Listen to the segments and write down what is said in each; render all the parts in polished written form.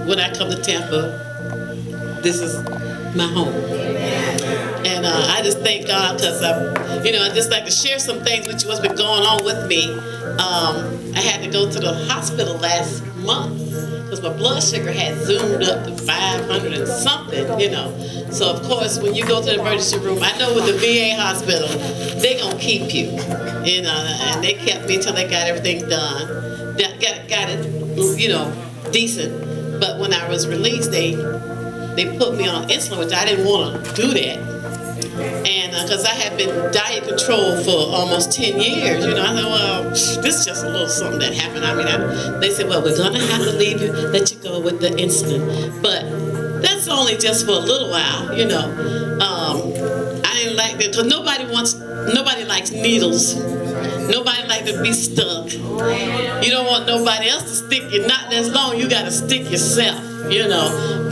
when I come to Tampa, this is my home. And I just thank God because, I just like to share some things with you, what's been going on with me. I had to go to the hospital last month because my blood sugar had zoomed up to 500 and something, So, of course, when you go to the emergency room, I know with the VA hospital, they're going to keep you, and they kept me until they got everything done. Got it, decent. But when I was released, they put me on insulin, which I didn't want to do that. And because I had been diet controlled for almost 10 years, I thought, well, this is just a little something that happened. They said, well, we're going to have to leave you, let you go with the insulin. But that's only just for a little while, I didn't like that because nobody likes needles. Nobody likes to be stuck. You don't want nobody else to stick you, not as long, you got to stick yourself,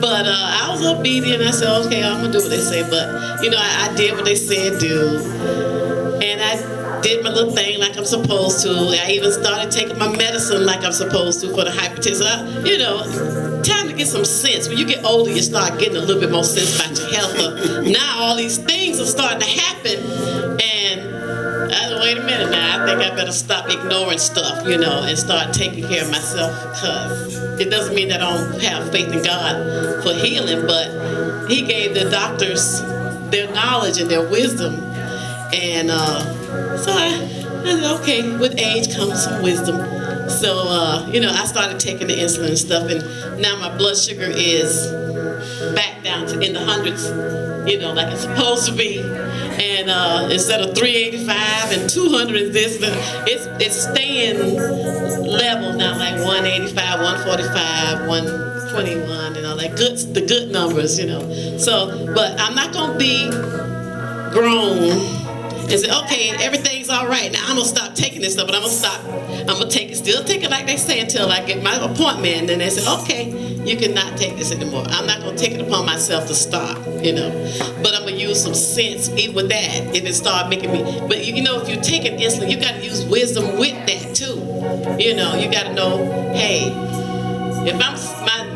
But I was obedient. I said, okay, I'm going to do what they say. But, I did what they said do. And I did my little thing like I'm supposed to. I even started taking my medicine like I'm supposed to for the hypertension. Time to get some sense. When you get older, you start getting a little bit more sense about your health. But now all these things are starting to happen. And I said, wait a minute now. I think I better stop ignoring stuff, and start taking care of myself, because it doesn't mean that I don't have faith in God for healing, but He gave the doctors their knowledge and their wisdom. And so I said, okay, with age comes some wisdom. So, I started taking the insulin and stuff, and now my blood sugar is back down to in the hundreds, like it's supposed to be. And instead of 385 and 200 this, it's staying level now, like 185, 145, 121, and all that the good numbers, So, but I'm not gonna be grown and say, okay, everything's all right. Now I'm gonna stop taking this stuff, but I'm gonna still take it like they say until I get my appointment. And then they say, okay, you cannot take this anymore. I'm not gonna take it upon myself to stop, But I'm gonna use some sense even with that, if it start making me. But if you're taking insulin, you gotta use wisdom with that too. You gotta know, hey, if my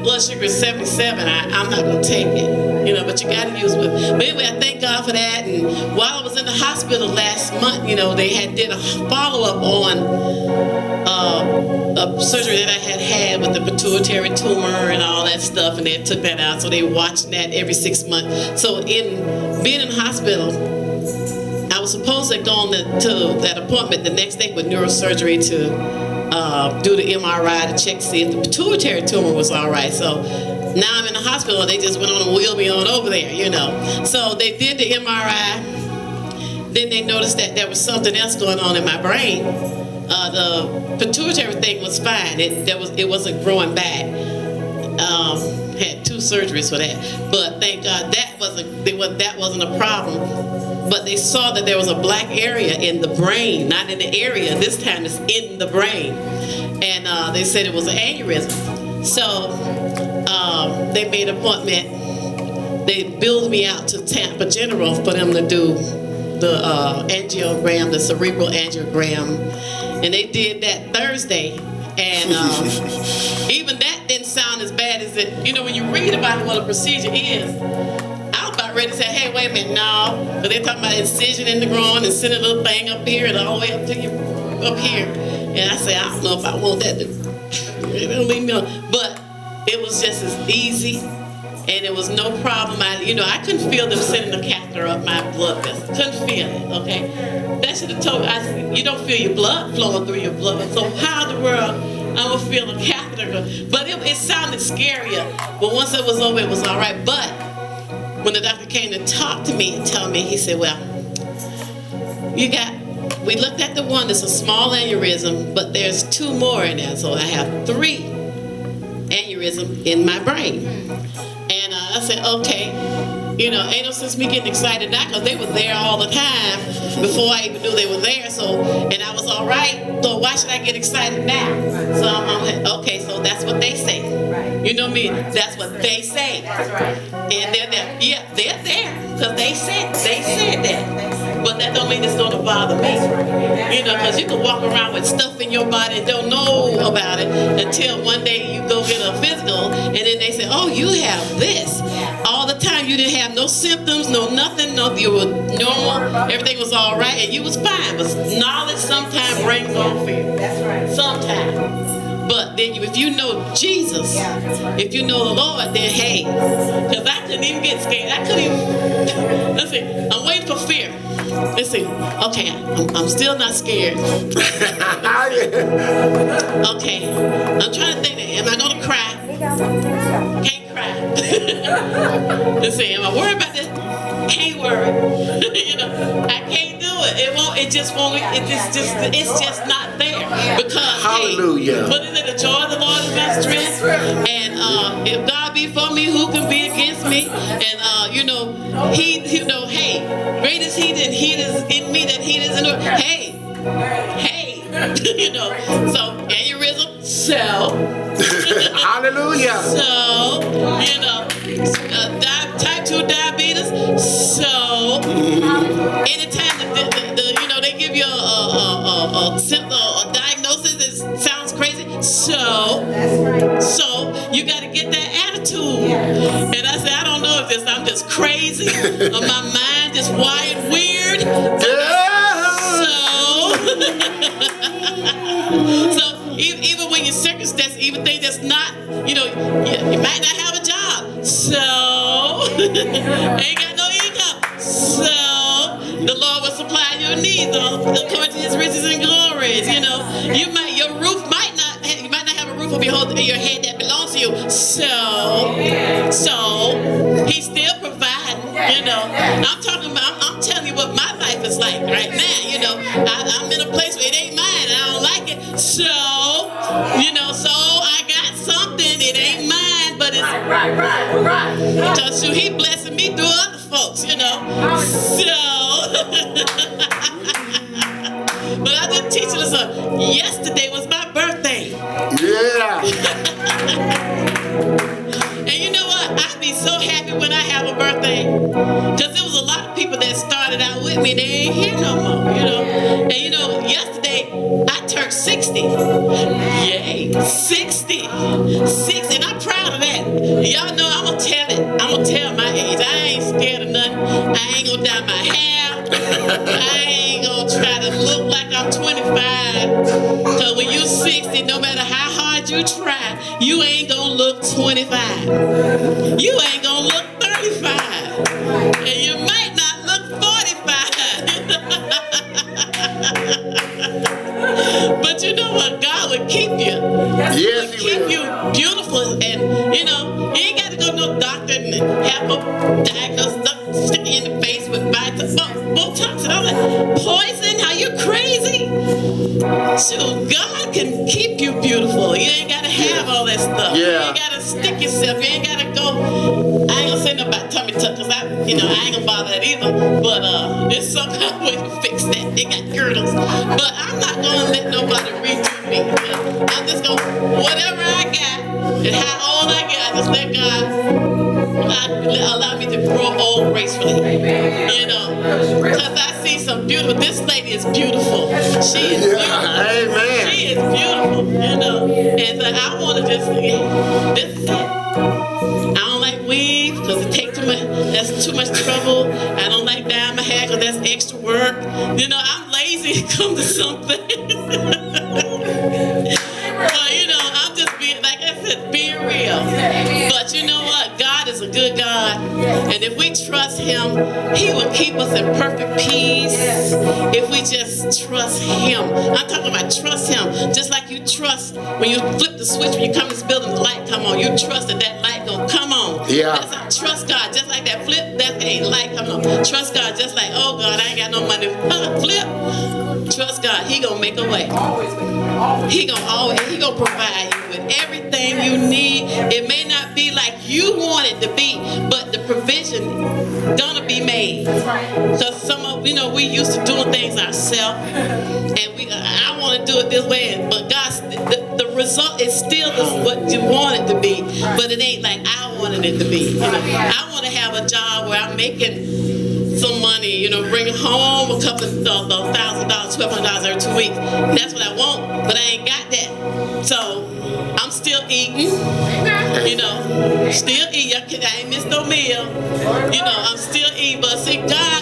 blood sugar is 77, I'm not gonna take it. But you gotta use with. But anyway, I thank God for that. And while I was in the hospital last month, they did a follow-up on a surgery that I had with the pituitary tumor and all that stuff, and they took that out. So they watched that every 6 months. So in being in the hospital, I was supposed to go on to that appointment the next day with neurosurgery to do the MRI to check to see if the pituitary tumor was all right. So now I'm in the hospital. They just went on and wheeled me on over there, So they did the MRI. Then they noticed that there was something else going on in my brain. The pituitary thing was fine. It wasn't growing back. Had 2 surgeries for that. But thank God that wasn't a problem. But they saw that there was a black area in the brain, not in the area. This time it's in the brain. And they said it was an aneurysm. So they made an appointment. They billed me out to Tampa General for them to do the angiogram, the cerebral angiogram. And they did that Thursday. And even that didn't sound as bad as it, when you read about what a procedure is. I was about ready to say, hey, wait a minute, no. But they're talking about incision in the groin and sending a little thing up here and all the way up to you, up here. And I said, I don't know if I want that to leave me alone. But it was just as easy, and it was no problem. I couldn't feel them sending a catheter up my blood vessel. Couldn't feel it, okay? That should have told me, you don't feel your blood flowing through your blood. So how in the world I'm going to feel a catheter? But it sounded scarier. But once it was over, it was all right. But when the doctor came to talk to me and tell me, he said, well, we looked at the one that's a small aneurysm, but there's 2 more in there. So I have 3 aneurysms in my brain. And I said, okay, ain't no sense me getting excited now, because they were there all the time before I even knew they were there. So, and I was all right. So why should I get excited now? So I'm like, okay, so that's what they say. You know what I mean? That's what they say. And they're there. Yeah, they're there because they said that. but that don't mean it's going to bother me. You know, because you can walk around with stuff in your body and don't know about it until one day you go get a physical, and then they say, oh, you have this. All the time you didn't have no symptoms, no nothing, no, you were normal, everything was all right, and you was fine. But knowledge sometimes brings on fear. That's right. Sometimes. But then if you know Jesus, if you know the Lord, then hey, because I couldn't even get scared. I couldn't even, let's see, I'm waiting for fear. Let's see, okay, I'm still not scared. Okay, I'm trying to think, am I going to cry? Can't cry. Let's see, am I worried about this? Can't worry. You know, I can't do it. It won't, it just won't, it's just not there. Because, hallelujah. Hey, what is it? The joy of the Lord is my strength. And if God be for me, who can be against me? And, you know, you know, hey, great is he that he is in me that he is in the world. Hey, you know, so aneurysm, so. Hallelujah. So, you know, type 2 diabetes, so. Anytime you know, they give you a diagnosis that sounds crazy, so you got to get that attitude. And I said, I don't know if I'm just crazy or my mind just wired weird. So even when your circumstances, even things that's not, you know, you might not have a job, so ain't got no income, so the Lord will supply your needs according to His riches and glories. You know, your roof might not have a roof over your head that belongs to you, so He's still providing. You know, I'm talking about. I'm telling you what my life is like right now. You know, I'm in a place where it ain't mine. And I don't like it, so you know, so I got something. It ain't mine, but it's right. Because He blessing me through other folks. You know, so. But I didn't teach you this. Yesterday was my birthday. Yeah. And you know what? I be so happy when I have a birthday. Because there was a lot of people that started out with me. They ain't here no more, you know. And you know, yesterday I turned 60. Yay. 60. 60. And I'm proud of that. Y'all know I'm going to tell it. I'm going to tell my age. I ain't scared of nothing. I ain't going to dye my hair. I ain't going to try to look like I'm 25. Because when you're 60, no matter how hard you try, you ain't going to look 25. You ain't going to look 35. And you might not look 45. But you know what? God will keep you. He will keep you beautiful. And, you know, you ain't got to go to no doctor and have a diagnosis, stick you in the face with Botox and all that. Poison? Are you crazy? So God can keep you beautiful. You ain't got to have all that stuff. Yeah. You ain't got to stick yourself. You ain't got to go. I ain't going to say nothing about tummy tuck because I ain't going to bother that either. But there's some kind of way to fix that. They got girdles. But I'm not going to let nobody redo me. I'm just going to, whatever I got and how old I get, I just let God allow me to grow old gracefully. You know, because I see some beautiful. This lady is beautiful. She is beautiful. Amen. She is beautiful. You know, and so I want to just. This is it. I don't like weave because it takes too much. That's too much trouble. I don't like dyeing my hair because that's extra work. You know, I'm lazy to come to something. But you know, I'm just being, like I said, being real. But you know what? God is a good God. And if we trust Him, He will keep us in perfect peace if we just trust Him. I'm talking about trust Him. Just like you trust when you flip the switch, when you come to this building, the light come on. You trust that light gonna come on. Yeah. That's how trust God. Just like that flip, that ain't light come on. Trust God. Just like, oh God, I ain't got no money. Flip. Trust God. He gonna make a way. He gonna provide you with everything you need. It may not be like you want it to be, but the provision gonna be made. Because some of, you know, we used to doing things ourselves, and I want to do it this way, but God, the result is still what you want it to be, but it ain't like I wanted it to be. You know, I want to have a job where I'm making some money, you know, bring home a couple of $1,000, $1,200 every 2 weeks. That's what I want, but I ain't got that. So I'm still eating, you know, still eating. I ain't missed no meal. You know, I'm still eating, but see, God